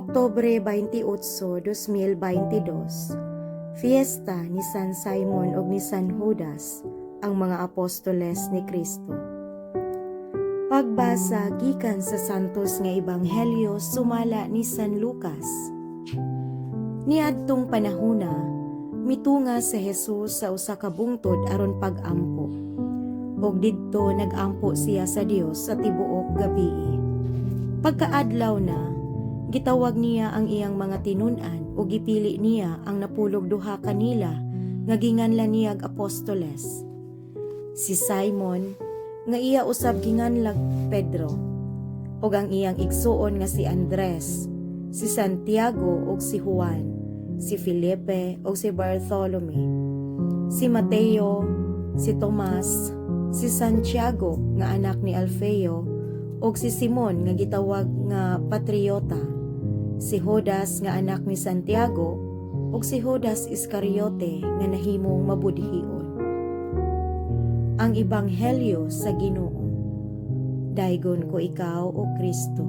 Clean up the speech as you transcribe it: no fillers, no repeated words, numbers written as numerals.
Oktubre 28, 2022, fiesta ni San Simon o ni San Judas, ang mga apostoles ni Kristo. Pagbasa gikan sa santos nga ebanghelyo sumala ni San Lucas. Niadtong panahona, mitunga si Jesus sa usa ka bungtod aron pag-ampo. Og didto nag-ampo siya sa Dios sa tibuok gabii. Pagkaadlaw na, gitawag niya ang iyang mga tinun-an o gipili niya ang napulog duha kanila nga ginganlan niyag apostoles. Si Simon nga iya usab ginganlag Pedro, ug ang iyang igsuon nga si Andres, si Santiago ug si Juan, si Felipe ug si Bartolome, si Mateo, si Tomas, si Santiago nga anak ni Alfeo ug si Simon nga gitawag nga Patriota, si Judas nga anak ni Santiago ug si Judas Iscariote nga nahimong mabudhion. Ang ebanghelyo sa Ginoo. Daygon ko ikaw o Kristo.